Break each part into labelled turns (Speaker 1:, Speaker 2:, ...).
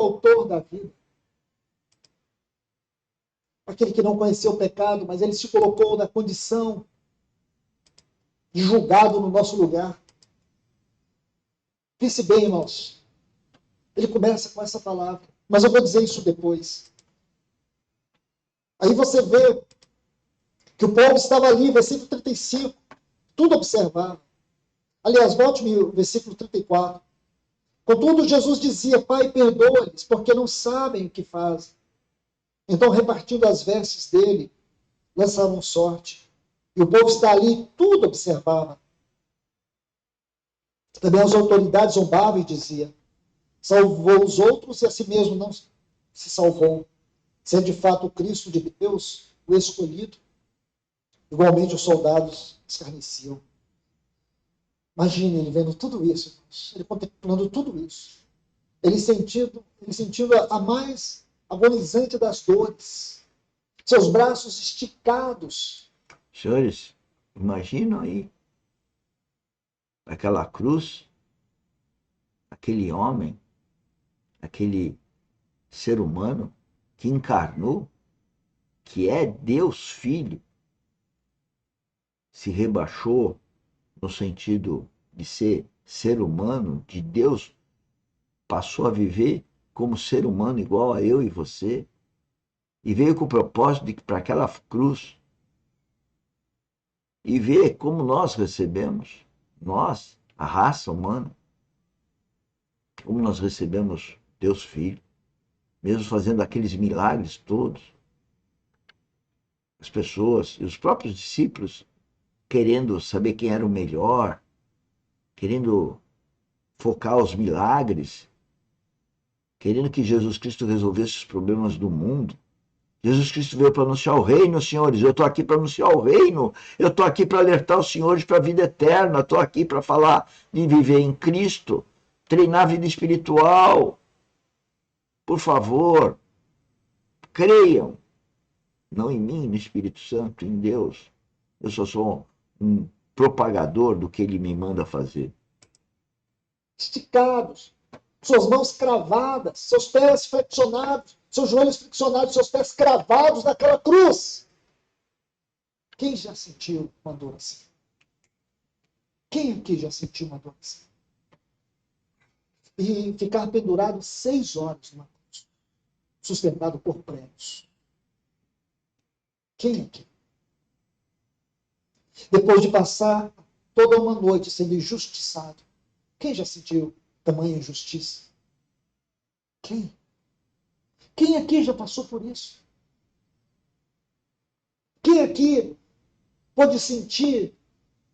Speaker 1: autor da vida. Aquele que não conheceu o pecado, mas ele se colocou na condição de julgado no nosso lugar. Pense bem, irmãos. Ele começa com essa palavra, mas eu vou dizer isso depois. Aí você vê que o povo estava ali, versículo 35, tudo observava. Aliás, volte-me o versículo 34. Contudo, Jesus dizia: Pai, perdoa-lhes, porque não sabem o que fazem. Então, repartindo as vestes dele, lançaram sorte. E o povo está ali, tudo observava. Também as autoridades zombavam e diziam: salvou os outros e a si mesmo não se salvou. Se é de fato o Cristo de Deus, o escolhido. Igualmente os soldados escarneciam. Imagine ele vendo tudo isso, irmãos. Ele contemplando tudo isso. Ele sentindo a mais agonizante das dores. Seus braços esticados.
Speaker 2: Senhores, imaginam aí aquela cruz, aquele homem, aquele ser humano que encarnou, que é Deus Filho, se rebaixou no sentido de ser humano, de Deus, passou a viver como ser humano igual a eu e você, e veio com o propósito de que para aquela cruz, e ver como nós recebemos, nós, a raça humana, como nós recebemos Deus Filho, mesmo fazendo aqueles milagres todos, as pessoas e os próprios discípulos querendo saber quem era o melhor, querendo focar os milagres, querendo que Jesus Cristo resolvesse os problemas do mundo. Jesus Cristo veio para anunciar o reino, senhores. Eu estou aqui para anunciar o reino. Eu estou aqui para alertar os senhores para a vida eterna. Estou aqui para falar de viver em Cristo, treinar a vida espiritual. Por favor, creiam. Não em mim, no Espírito Santo, em Deus. Eu só sou um propagador do que Ele me manda fazer.
Speaker 1: Esticados. Suas mãos cravadas. Seus pés flexionados. Seus joelhos flexionados. Seus pés cravados naquela cruz. Quem já sentiu uma dor assim? Quem aqui já sentiu uma dor assim? E ficar pendurado 6 horas numa cruz, sustentado por pregos. Quem aqui? Depois de passar toda uma noite sendo injustiçado, quem já sentiu tamanha injustiça? Quem? Quem aqui já passou por isso? Quem aqui pode sentir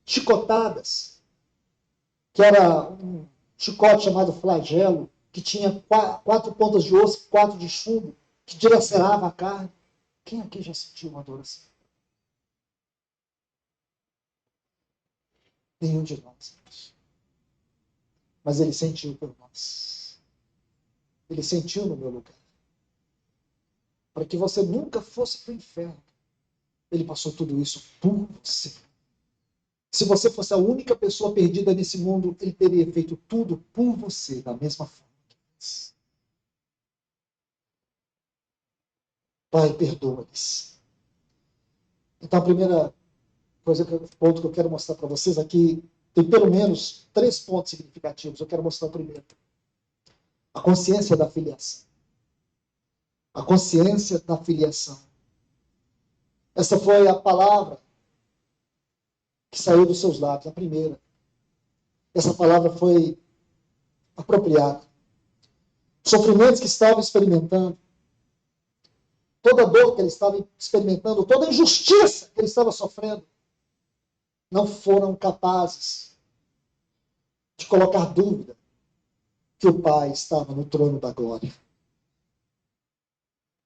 Speaker 1: chicotadas, que era um chicote chamado flagelo, que tinha 4 pontas de osso, 4 de chumbo, que dilacerava a carne? Quem aqui já sentiu uma dor assim? Nenhum de nós. Mas ele sentiu por nós. Ele sentiu no meu lugar. Para que você nunca fosse para o inferno. Ele passou tudo isso por você. Se você fosse a única pessoa perdida nesse mundo, ele teria feito tudo por você, da mesma forma que fez. Pai, perdoa-lhes. Então, a primeira ponto que eu quero mostrar para vocês aqui, tem pelo menos 3 pontos significativos. Eu quero mostrar o primeiro. A consciência da filiação. A consciência da filiação. Essa foi a palavra que saiu dos seus lábios, a primeira. Essa palavra foi apropriada. Os sofrimentos que estava experimentando, toda a dor que ele estava experimentando, toda a injustiça que ele estava sofrendo, não foram capazes de colocar dúvida que o Pai estava no trono da glória.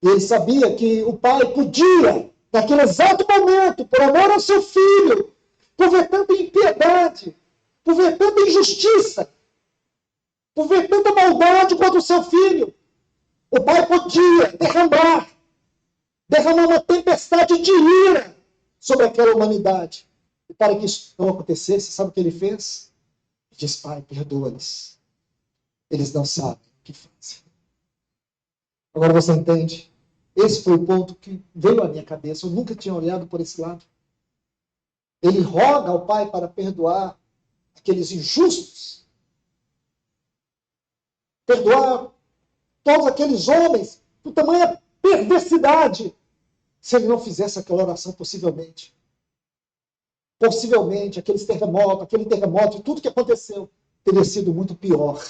Speaker 1: E ele sabia que o Pai podia, naquele exato momento, por amor ao seu filho, por ver tanta impiedade, por ver tanta injustiça, por ver tanta maldade contra o seu filho, o Pai podia derramar uma tempestade de ira sobre aquela humanidade. E para que isso não acontecesse, sabe o que ele fez? Ele diz: Pai, perdoa-lhes. Eles não sabem o que fazem. Agora você entende? Esse foi o ponto que veio à minha cabeça. Eu nunca tinha olhado por esse lado. Ele roga ao Pai para perdoar aqueles injustos, perdoar todos aqueles homens com tamanha perversidade, se ele não fizesse aquela oração possivelmente. Possivelmente, aquele terremoto e tudo que aconteceu teria sido muito pior.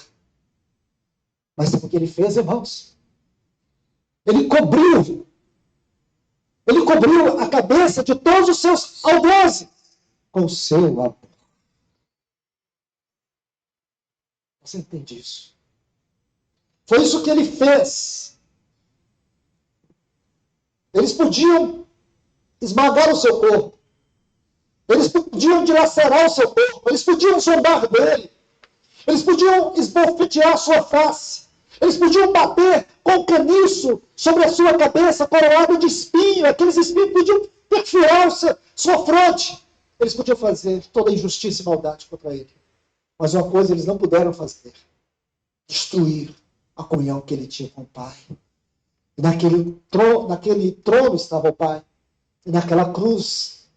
Speaker 1: Mas sabe o que ele fez, irmãos? Ele cobriu a cabeça de todos os seus algozes com o seu amor. Você entende isso? Foi isso que ele fez. Eles podiam esmagar o seu corpo. Eles podiam dilacerar o seu corpo. Eles podiam zombar dele. Eles podiam esbofetear a sua face. Eles podiam bater com caniço sobre a sua cabeça, coroada de espinho. Aqueles espinhos podiam perfurar sua fronte. Eles podiam fazer toda injustiça e maldade contra ele. Mas uma coisa eles não puderam fazer: destruir a comunhão que ele tinha com o Pai. E naquele trono estava o Pai. E naquela cruz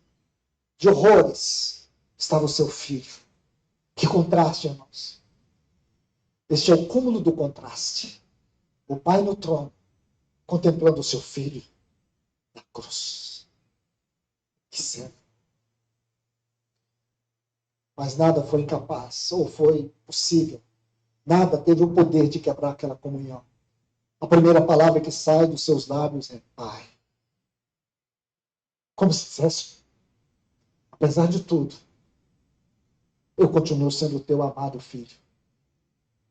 Speaker 1: de horrores estava o seu filho. Que contraste, irmãos. Este é o cúmulo do contraste. O Pai no trono, contemplando o seu filho na cruz. Que cena. Mas nada foi incapaz, ou foi possível. Nada teve o poder de quebrar aquela comunhão. A primeira palavra que sai dos seus lábios é Pai. Como se dissesse, apesar de tudo, eu continuo sendo o teu amado filho.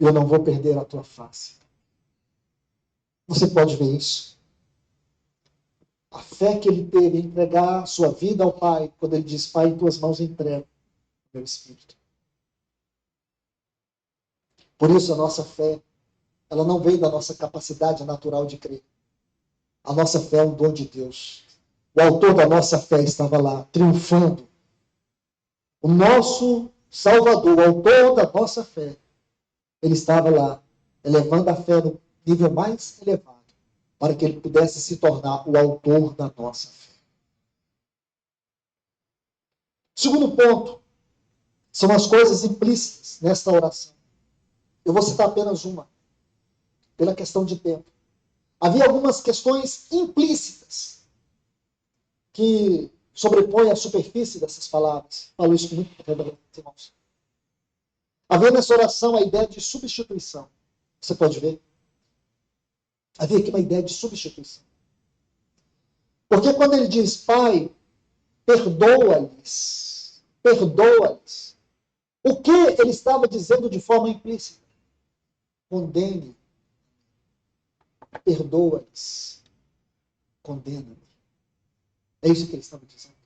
Speaker 1: Eu não vou perder a tua face. Você pode ver isso. A fé que ele teve em entregar sua vida ao Pai, quando ele diz, Pai, em tuas mãos entrego o meu espírito. Por isso a nossa fé, ela não vem da nossa capacidade natural de crer. A nossa fé é um dom de Deus. O autor da nossa fé estava lá, triunfando. O nosso Salvador, o autor da nossa fé, ele estava lá, elevando a fé no nível mais elevado, para que ele pudesse se tornar o autor da nossa fé. Segundo ponto, são as coisas implícitas nesta oração. Eu vou citar apenas uma, pela questão de tempo. Havia algumas questões implícitas que sobrepõem a superfície dessas palavras. Falo isso com muito reverência, irmãos. Havia nessa oração a ideia de substituição. Você pode ver? Havia aqui uma ideia de substituição. Porque quando ele diz, Pai, perdoa-lhes, perdoa-lhes, o que ele estava dizendo de forma implícita? Condene, perdoa-lhes, condena-me. É isso que ele estava dizendo.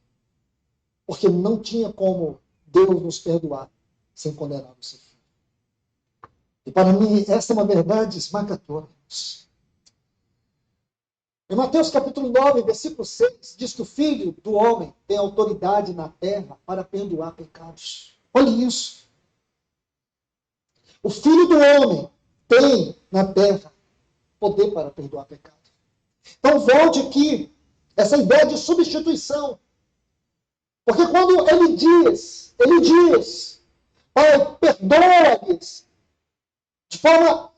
Speaker 1: Porque não tinha como Deus nos perdoar sem condenar o seu filho. E para mim, essa é uma verdade esmagadora. Em Mateus capítulo 9, versículo 6, diz que o Filho do Homem tem autoridade na terra para perdoar pecados. Olha isso. O Filho do Homem tem na terra poder para perdoar pecados. Então volte aqui, essa ideia de substituição. Porque quando ele diz, Pai, perdoa-lhes, de forma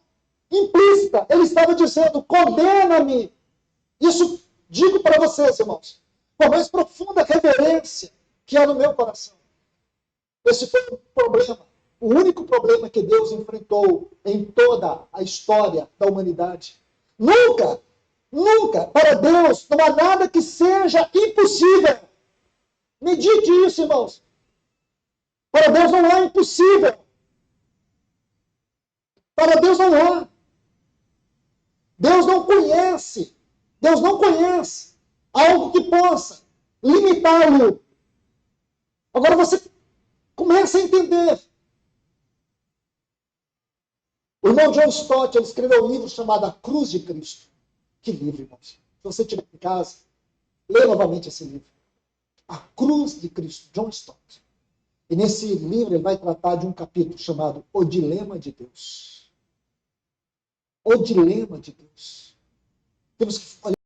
Speaker 1: implícita, ele estava dizendo, condena-me. Isso digo para vocês, irmãos, com a mais profunda reverência que há no meu coração. Esse foi o problema, o único problema que Deus enfrentou em toda a história da humanidade. Nunca, para Deus, não há nada que seja impossível. Medite isso, irmãos. Para Deus não há impossível. Para Deus não há. Deus não conhece algo que possa limitá-lo. Agora você começa a entender. O irmão John Stott, ele escreveu um livro chamado A Cruz de Cristo. Que livro, irmãos. Se você estiver em casa, lê novamente esse livro. A Cruz de Cristo, John Stott. E nesse livro ele vai tratar de um capítulo chamado O Dilema de Deus. O Dilema de Deus. Temos que